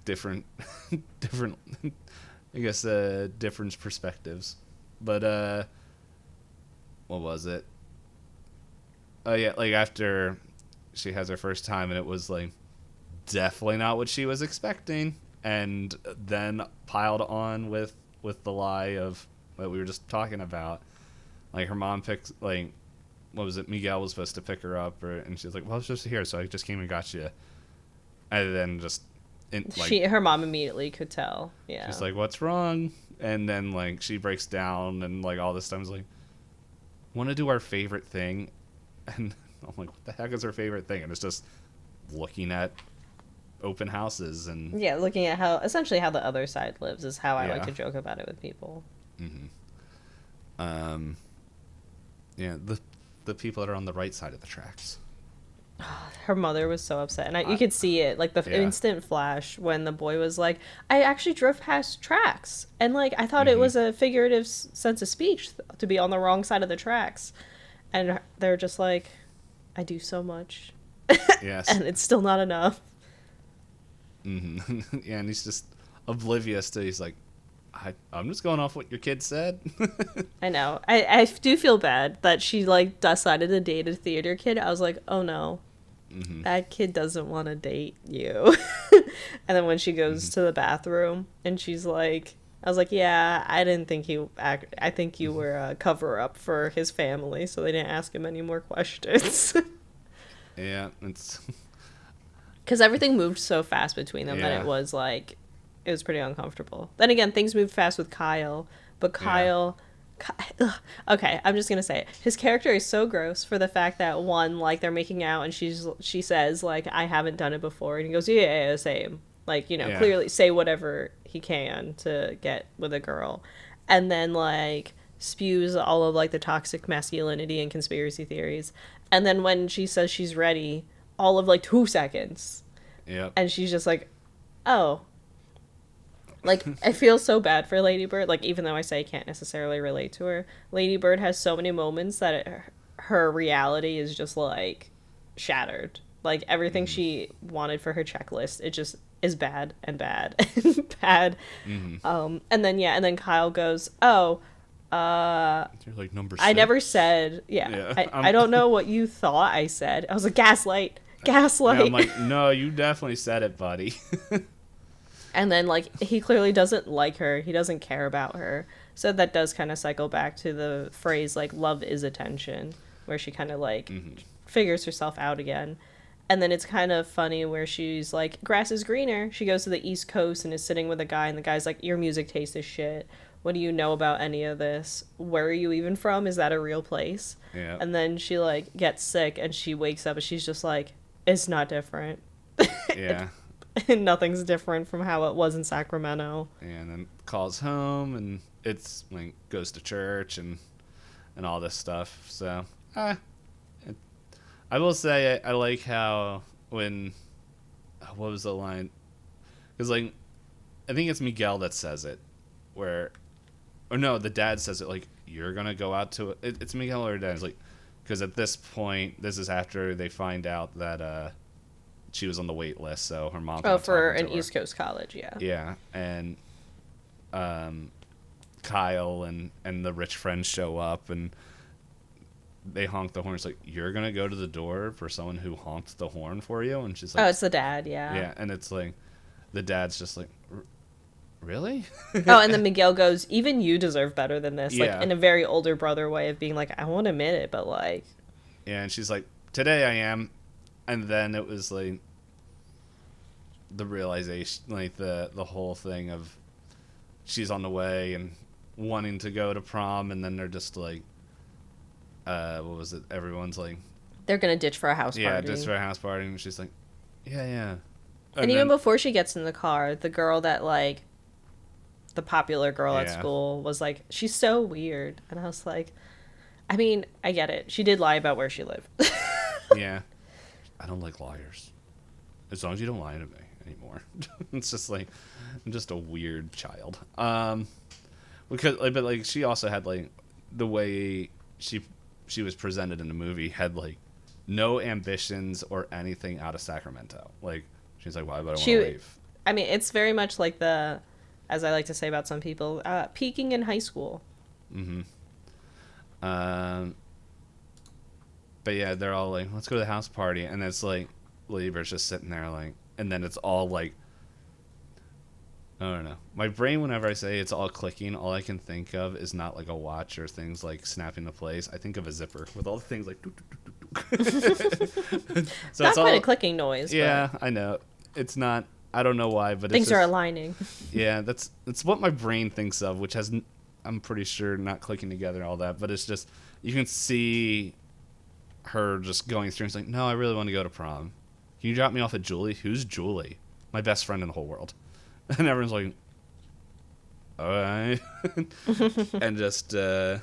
different, I guess, different perspectives. But, what was it? Oh, yeah, like, after she has her first time, and it was, like, definitely not what she was expecting, and then piled on with the lie of what we were just talking about. Like, her mom picks, like, what was it? Miguel was supposed to pick her up, and she's like, well, I was just here, so I just came and got you. And then just... her mom immediately could tell. Yeah. She's like, what's wrong? And then, like, she breaks down, and, like, all this time is like, want to do our favorite thing? And I'm like, what the heck is her favorite thing? And it's just looking at open houses and... Yeah, looking at essentially how the other side lives is how I like to joke about it with people. Yeah, the people that are on the right side of the tracks. Her mother was so upset, and you could see it, like the instant flash when the boy was like, I actually drove past tracks, and like I thought it was a figurative sense of speech to be on the wrong side of the tracks, and they're just like, I do so much. Yes. And it's still not enough. Yeah, and he's just oblivious to, he's like, I'm just going off what your kid said. I know. I do feel bad that she like decided to date a theater kid. I was like, oh no, that kid doesn't want to date you. And then when she goes to the bathroom and she's like, I was like, yeah, I didn't think I think you were a cover up for his family, so they didn't ask him any more questions. Yeah, it's because everything moved so fast between them that it was like, it was pretty uncomfortable. Then again, things moved fast with Kyle, but Kyle, okay, I'm just gonna say it. His character is so gross for the fact that one, like they're making out and she says like, I haven't done it before, and he goes, yeah, same. Like, clearly say whatever he can to get with a girl, and then like spews all of like the toxic masculinity and conspiracy theories. And then when she says she's ready, all of like 2 seconds. Yep. And she's just like, oh. Like, I feel so bad for Lady Bird. Like, even though I say I can't necessarily relate to her, Lady Bird has so many moments that her reality is just like shattered. Like, everything she wanted for her checklist, it just is bad and bad and bad. And then Kyle goes, oh, you're like number 6. I never said, I don't know what you thought I said. I was like, gaslight. Yeah, I'm like, no, you definitely said it, buddy. And then, like, he clearly doesn't like her. He doesn't care about her. So that does kind of cycle back to the phrase, like, love is attention, where she kind of, like, figures herself out again. And then it's kind of funny where she's like, grass is greener. She goes to the East Coast and is sitting with a guy, and the guy's like, your music taste is shit. What do you know about any of this? Where are you even from? Is that a real place? Yeah. And then she, like, gets sick, and she wakes up, and she's just like, it's not different. Yeah. And nothing's different from how it was in Sacramento. And then calls home, and it's like goes to church and all this stuff. So I will say I like how when what was the line? Because like I think it's Miguel that says it, or no, the dad says it, like, you're gonna go out to it's Miguel or dad. It's like, because at this point, this is after they find out that she was on the wait list, so her mom. Oh, for an East Coast college, yeah. Yeah, and Kyle and the rich friends show up, and they honk the horn. It's like, you're gonna go to the door for someone who honked the horn for you, and she's like, oh, it's the dad, yeah. Yeah, and it's like, the dad's just like, really? Oh, and then Miguel goes, even you deserve better than this, Yeah. like in a very older brother way of being like, I won't admit it, but like. Yeah, and she's like, today I am. And then it was like the realization, like the whole thing of she's on the way and wanting to go to prom, and then they're just like, what was it? Everyone's like, they're gonna ditch for a house party. yeah, ditch for a house party, and she's like, yeah. And even before she gets in the car, the girl that like, the popular girl at school was like, she's so weird, and I was like, I mean, I get it. She did lie about where she lived. Yeah. I don't like liars. As long as you don't lie to me anymore. It's just like, I'm just a weird child. Because, like, but like, she also had like the way she was presented in the movie had like no ambitions or anything out of Sacramento. Like, she's like, why would I want to leave? I mean, it's very much like the, as I like to say about some people, peaking in high school. Mm-hmm. But yeah, they're all like, let's go to the house party. And it's like, Lieber's just sitting there like, and then it's all like, I don't know. My brain, whenever I say it's all clicking, all I can think of is not like a watch or things like snapping into place. I think of a zipper with all the things like, doo, doo, doo, doo. So that's quite a clicking noise. Yeah, but I know. It's not, I don't know why, but things are aligning. Yeah, that's what my brain thinks of, which has, I'm pretty sure, not clicking together and all that, but it's just, you can see her just going through and it's like, no, I really want to go to prom. Can you drop me off at Julie? Who's Julie? My best friend in the whole world. And everyone's like, all right. And just, yeah.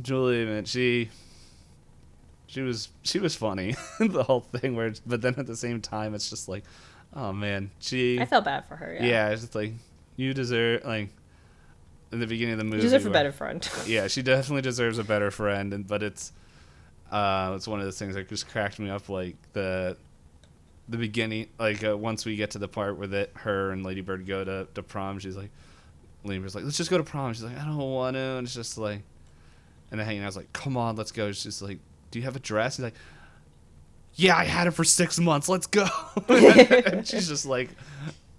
Julie, man, she was funny, the whole thing, but then at the same time, it's just like, oh man, I felt bad for her, yeah. Yeah, it's just like, you deserve, like, in the beginning of the movie. You deserve a better friend. Yeah, she definitely deserves a better friend, but it's one of those things that just cracked me up, like, the beginning, like, once we get to the part where her and Lady Bird go to prom, she's like, Lady Bird's like, let's just go to prom. She's like, I don't want to, and it's just like, and then hanging out's like, come on, let's go. She's like, do you have a dress? He's like, yeah, I had it for 6 months, let's go. And she's just like,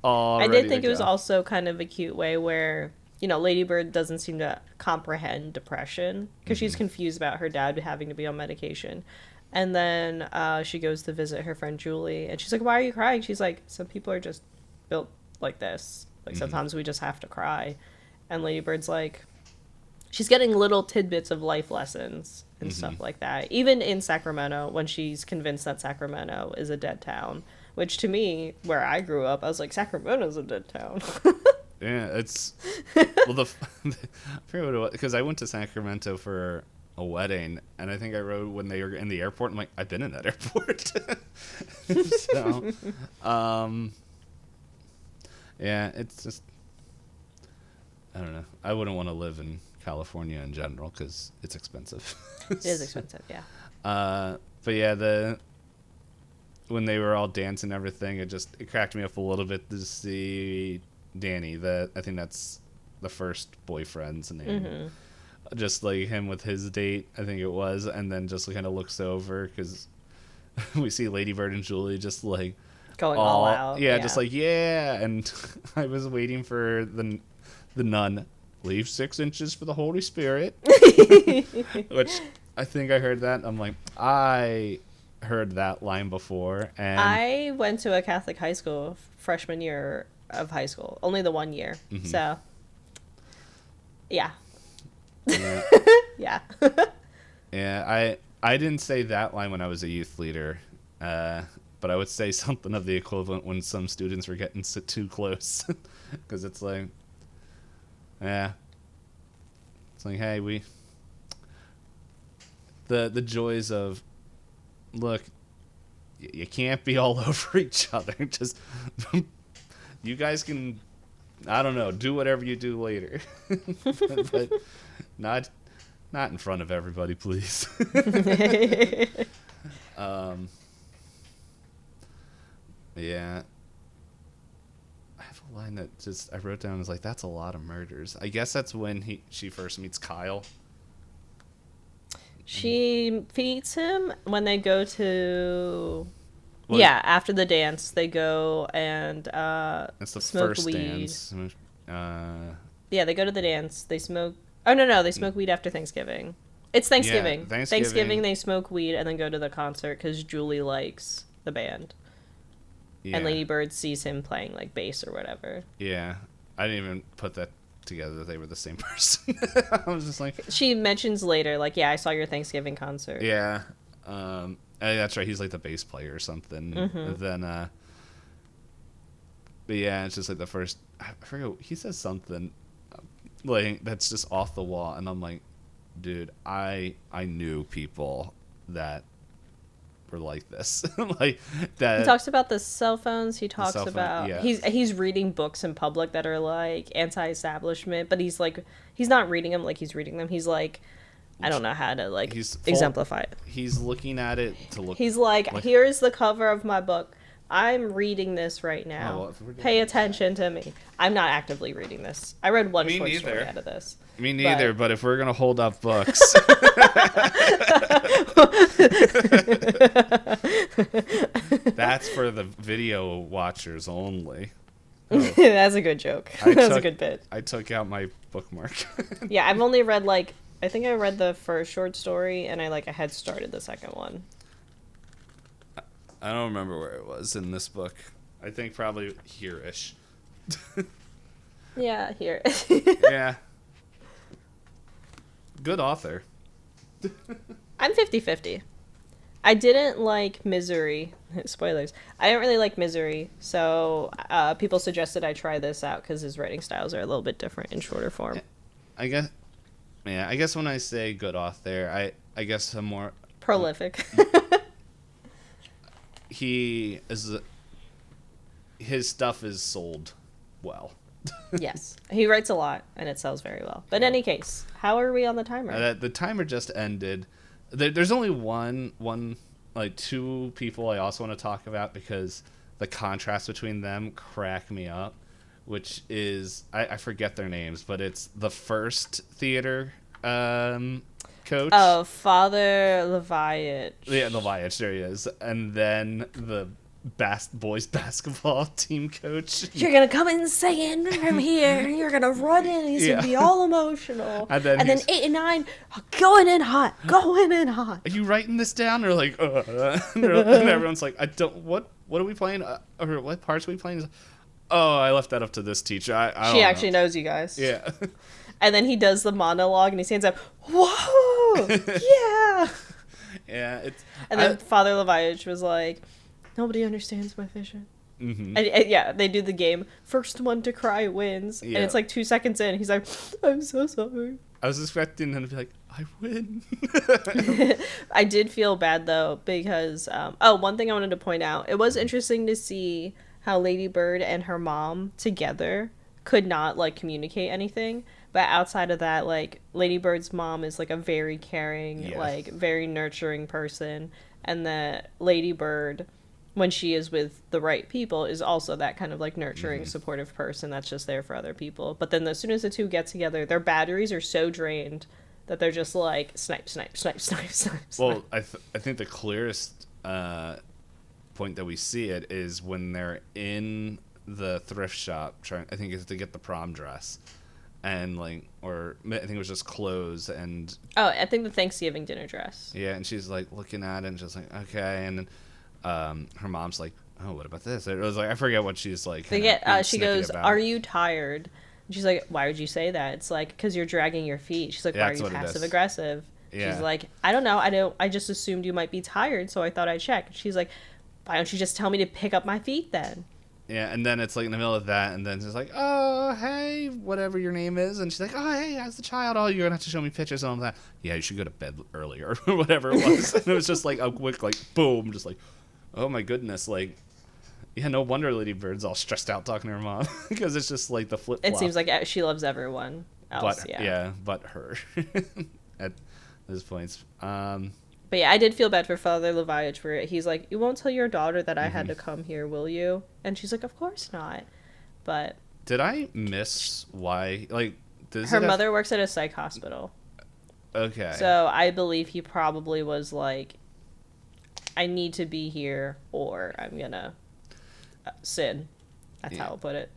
oh, I did think it was also kind of a cute way where, you know, Lady Bird doesn't seem to comprehend depression because she's confused about her dad having to be on medication. And then she goes to visit her friend Julie, and she's like, why are you crying? She's like, some people are just built like this. Like, sometimes we just have to cry. And Lady Bird's like, she's getting little tidbits of life lessons and stuff like that. Even in Sacramento, when she's convinced that Sacramento is a dead town. Which, to me, where I grew up, I was like, Sacramento's a dead town. Yeah, it's well I forget what it was because I went to Sacramento for a wedding, and I think I rode when they were in the airport. I'm like, I've been in that airport. So, yeah, it's just I don't know. I wouldn't want to live in California in general because it's expensive. It is expensive, yeah. But yeah, when they were all dancing and everything, it cracked me up a little bit to see Danny. I think that's the first boyfriend's name. Mm-hmm. Just like him with his date, I think it was, and then just kind of looks over because we see Lady Bird and Julie just like Going all out. yeah, just like yeah. And I was waiting for the nun. Leave 6 inches for the Holy Spirit. Which I think I heard that. I'm like, I heard that line before. And I went to a Catholic high school freshman year of high school. Only the 1 year. Mm-hmm. So, yeah. Yeah. Yeah, I didn't say that line when I was a youth leader. But I would say something of the equivalent when some students were getting too close. Because it's like, yeah. It's like, hey, the joys of, look, you can't be all over each other. Just, you guys can, I don't know, do whatever you do later. but not in front of everybody, please. Yeah. I have a line that I wrote down is like, that's a lot of murders. I guess that's when she first meets Kyle. She feeds him when they go to... Well, yeah, after the dance, they go and it's the smoke first weed. dance. Yeah, they go to the dance. They smoke... Oh, no, they smoke weed after Thanksgiving. It's Thanksgiving. Yeah, Thanksgiving, they smoke weed and then go to the concert because Julie likes the band. Yeah. And Lady Bird sees him playing, like, bass or whatever. Yeah. I didn't even put that together that they were the same person. I was just like... She mentions later, like, yeah, I saw your Thanksgiving concert. Yeah. That's right. He's, like, the bass player or something. Mm-hmm. And then, but yeah, it's just, like, the first... I forget. He says something, like, that's just off the wall. And I'm like, dude, I knew people that were like this. Like that. He talks about the cell phones. He talks about yeah. he's reading books in public that are like anti-establishment, but he's not reading them like he's reading them. He's like, I don't know how to like exemplify it. He's looking at it to look. He's like, here's the cover of my book. I'm reading this right now. Pay attention to me. I'm not actively reading this. I read one short story out of this. Me neither, but if we're going to hold up books. That's for the video watchers only. Oh. That's a good joke. That's a good bit. I took out my bookmark. Yeah, I've only read I think I read the first short story and I had started the second one. I don't remember where it was in this book. I think probably here-ish. Yeah, here. Yeah. Good author. I'm 50-50. I didn't like Misery. Spoilers. I didn't really like Misery, so people suggested I try this out because his writing styles are a little bit different in shorter form. I guess when I say good author, I guess I'm more... Prolific. His stuff is sold well. Yes. He writes a lot, and it sells very well. But in any case, how are we on the timer? The timer just ended. There's only two people I also want to talk about because the contrast between them crack me up, which is, I forget their names, but it's the first theater coach. Oh, Father Leviatch. Yeah, Leviatch, there he is. And then the boys basketball team coach. You're going to come insane from here. You're going to run in. He's going to be all emotional. And then 8 and 9, going in hot. Are you writing this down? They're like, and everyone's like, what are we playing? Or what parts are we playing? Oh, I left that up to this teacher. She actually knows you guys. Yeah. And then he does the monologue and he stands up, whoa, yeah. Yeah. And then Father Leviatch was like, nobody understands my vision. And yeah, they do the game. First one to cry wins. Yeah. And it's like 2 seconds in. He's like, I'm so sorry. I was expecting him to be like, I win. I did feel bad though because one thing I wanted to point out, it was interesting to see how Lady Bird and her mom together could not like communicate anything, but outside of that, like Lady Bird's mom is like a very caring, like very nurturing person, and that Lady Bird, when she is with the right people, is also that kind of like nurturing, supportive person that's just there for other people. But then as soon as the two get together, their batteries are so drained that they're just like snipe, snipe, snipe, snipe, snipe. Well, I think the clearest point that we see it is when they're in the thrift shop trying. I think it's to get the prom dress, and like, or I think it was just clothes and. Oh, I think the Thanksgiving dinner dress. Yeah, and she's like looking at it and just like okay, and then her mom's like, oh, what about this? It was like I forget what she's like. She goes, "Are you tired?" And she's like, "Why would you say that?" It's like, because you're dragging your feet. She's like, "Why are you passive aggressive?" Yeah. She's like, "I don't know. I just assumed you might be tired, so I thought I'd check." She's like, "Why don't you just tell me to pick up my feet then?" Yeah, and then it's like in the middle of that, and then she's like, "Oh, hey, whatever your name is," and she's like, "Oh, hey, how's the child? Oh, you're gonna have to show me pictures and all that." Yeah, you should go to bed earlier or whatever it was. And it was just like a quick, like, boom, just like, oh my goodness, like. Yeah, no wonder Lady Bird's all stressed out talking to her mom because it's just like the flip. It seems like she loves everyone else. But her at this point. But yeah, I did feel bad for Father Leviatch where he's like, "You won't tell your daughter that I had to come here, will you?" And she's like, "Of course not." But did I miss why? Like, her mother works at a psych hospital. Okay. So I believe he probably was like, "I need to be here, or I'm gonna." Sin. That's how I'll put it.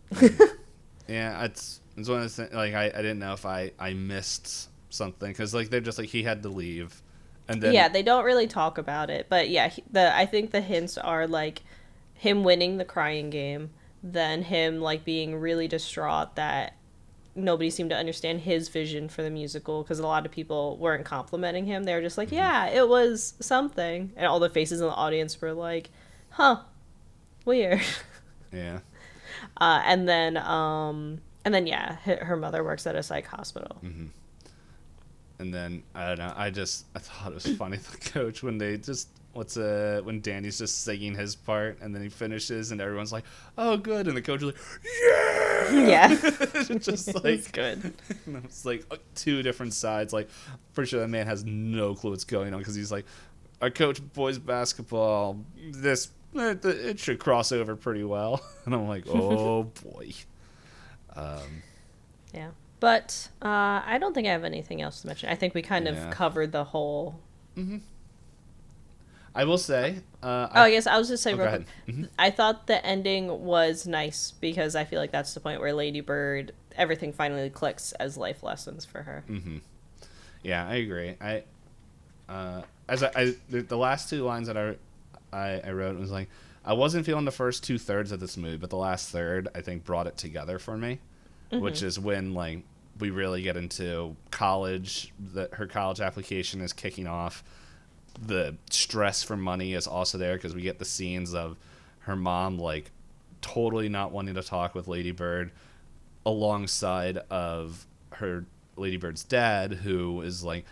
Yeah, it's one of the things, like I didn't know if I missed something because like they're just like he had to leave, and then they don't really talk about it, but yeah, I think the hints are like him winning the crying game, then him like being really distraught that nobody seemed to understand his vision for the musical because a lot of people weren't complimenting him. They were just like, yeah, it was something, and all the faces in the audience were like, huh. Weird. Yeah. And then yeah, her mother works at a psych hospital. And then I don't know. I thought it was funny the coach when they just when Danny's just singing his part and then he finishes and everyone's like, oh good, and the coach is like, yeah. It's just like it's good. And it's like two different sides. Like for sure that man has no clue what's going on because he's like, I coach boys basketball. It should cross over pretty well. And I'm like, oh, boy. Yeah. But I don't think I have anything else to mention. I think we kind of covered the whole... I will say... I guess I'll just say real quick. I thought the ending was nice because I feel like that's the point where Lady Bird, everything finally clicks as life lessons for her. Yeah, I agree. The last two lines that I wrote was like, I wasn't feeling the first 2/3 of this movie, but the last third I think brought it together for me, which is when like we really get into college. Her college application is kicking off. The stress for money is also there because we get the scenes of her mom like totally not wanting to talk with Lady Bird, alongside of her Lady Bird's dad, who is like,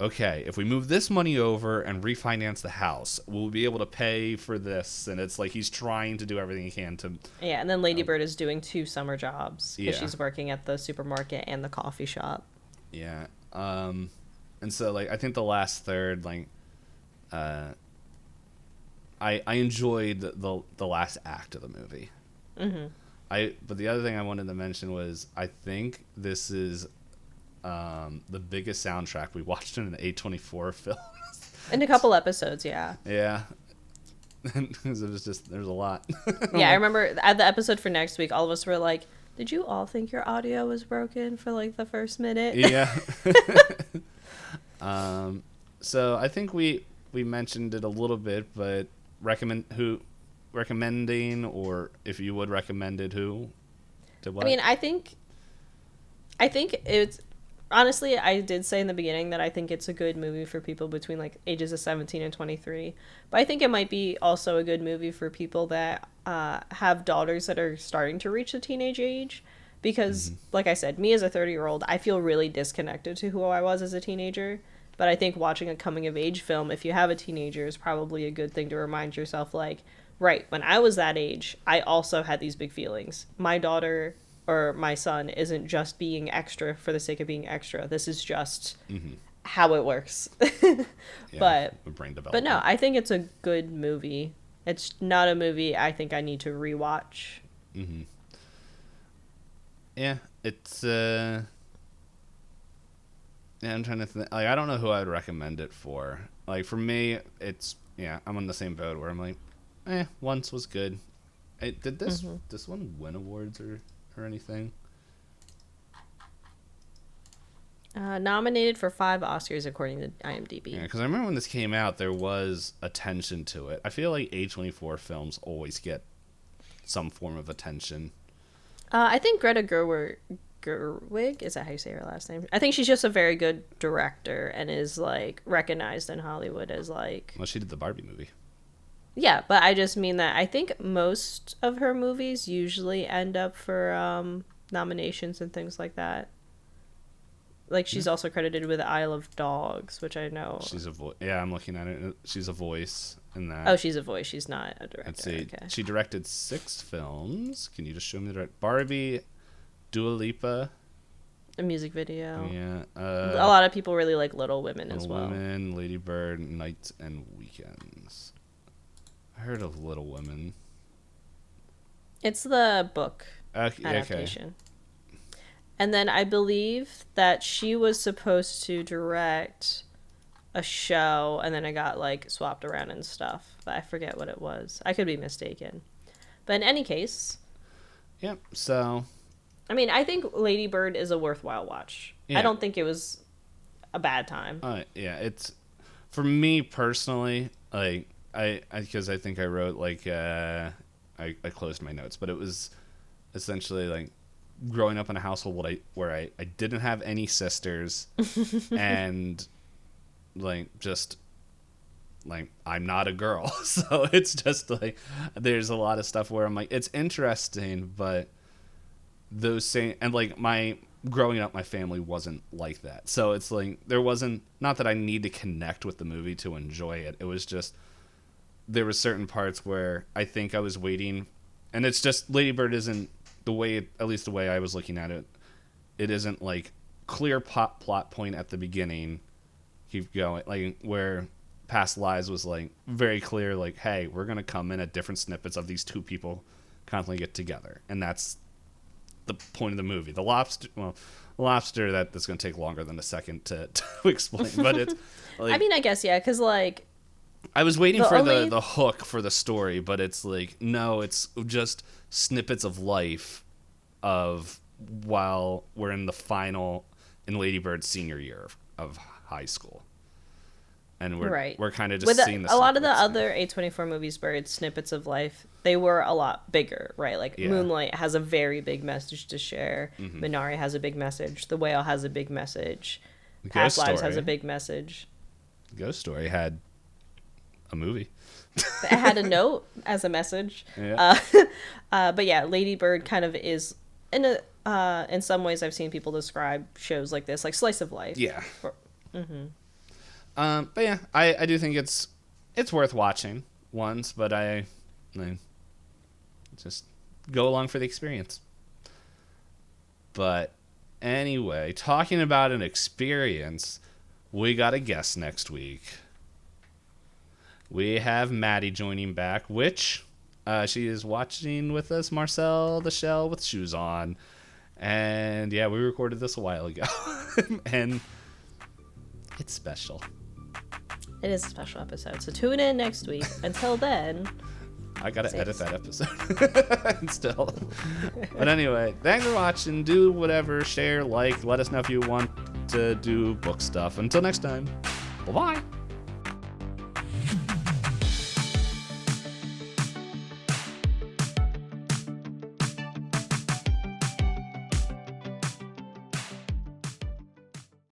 okay, if we move this money over and refinance the house, we'll be able to pay for this. And it's like he's trying to do everything he can to... Yeah, and then Lady Bird is doing 2 summer jobs because she's working at the supermarket and the coffee shop. Yeah. And so, like, I think the last third, like, I enjoyed the last act of the movie. But the other thing I wanted to mention was I think this is... the biggest soundtrack we watched in an A24 film. In a couple episodes, yeah. Yeah. Because it was just, there's a lot. Yeah, I remember at the episode for next week, all of us were like, did you all think your audio was broken for like the first minute? Yeah. So I think we mentioned it a little bit, but recommending, or if you would recommend it, who? To what? I mean, I think it's... Honestly, I did say in the beginning that I think it's a good movie for people between like ages of 17 and 23. But I think it might be also a good movie for people that have daughters that are starting to reach the teenage age, because like I said, me as a 30-year-old, I feel really disconnected to who I was as a teenager. But I think watching a coming of age film, if you have a teenager, is probably a good thing to remind yourself, like, right, when I was that age, I also had these big feelings. My daughter or my son isn't just being extra for the sake of being extra. This is just how it works. But brain development. but no, I think it's a good movie. It's not a movie I think I need to rewatch. Yeah, it's yeah, I'm trying to think. Like, I don't know who I'd recommend it for. Like, for me, it's, yeah, I'm on the same boat where I'm like, once was good. Did this one win awards or anything? Nominated for 5 Oscars according to IMDb. Yeah, because I remember when this came out, there was attention to it. I feel like A24 films always get some form of attention. I think Greta Gerwig, is that how you say her last name? I think she's just a very good director and is, like, recognized in Hollywood as, like... Well, she did the Barbie movie. Yeah, but I just mean that I think most of her movies usually end up for nominations and things like that. Like, she's also credited with Isle of Dogs, which I know... She's a voice. Yeah, I'm looking at it. She's a voice in that. Oh, she's a voice. She's not a director. Let's see. Okay. She directed 6 films. Can you just show me the direct? Barbie, Dua Lipa. A music video. Yeah. A lot of people really like Little Women as well. Little Women, Lady Bird, Nights and Weekends. I heard of Little Women. It's the book adaptation. Okay. And then I believe that she was supposed to direct a show, and then it got, like, swapped around and stuff. But I forget what it was. I could be mistaken. But in any case... Yep, so... I mean, I think Lady Bird is a worthwhile watch. Yeah. I don't think it was a bad time. Yeah, it's... For me, personally, like, because I think I wrote, like, I closed my notes, but it was essentially, like, growing up in a household where I didn't have any sisters and like just like I'm not a girl, so it's just like there's a lot of stuff where I'm like, it's interesting, but those same, and like my growing up, my family wasn't like that, so it's like there wasn't, not that I need to connect with the movie to enjoy it, it was just there were certain parts where I think I was waiting, and it's just Lady Bird isn't the way, at least the way I was looking at it, it isn't like clear plot point at the beginning, keep going, like where Past Lives was like very clear, like, hey, we're gonna come in at different snippets of these 2 people constantly get together, and that's the point of the movie. The lobster that's gonna take longer than a second to explain, but it's like, I mean, I guess, yeah, because like I was waiting for the hook for the story, but it's like, no, it's just snippets of life of while we're in Lady Bird's senior year of high school. And we're kind of just seeing a lot of the other A24 movies where it's snippets of life, they were a lot bigger, right? Like Moonlight has a very big message to share. Minari has a big message. The Whale has a big message. Past Lives has a big message. Ghost Story had a movie. It had a note as a message. Yeah. But yeah, Lady Bird kind of is in some ways I've seen people describe shows like this, like slice of life. Yeah. But yeah, I do think it's worth watching once, but I just go along for the experience. But anyway, talking about an experience, we got a guest next week. We have Maddie joining back, which she is watching with us, Marcel the Shell with shoes on. And yeah, we recorded this a while ago. And it's special. It is a special episode, so tune in next week. Until then... I gotta edit that episode. Still. But anyway, thanks for watching. Do whatever, share, like, let us know if you want to do book stuff. Until next time, bye-bye.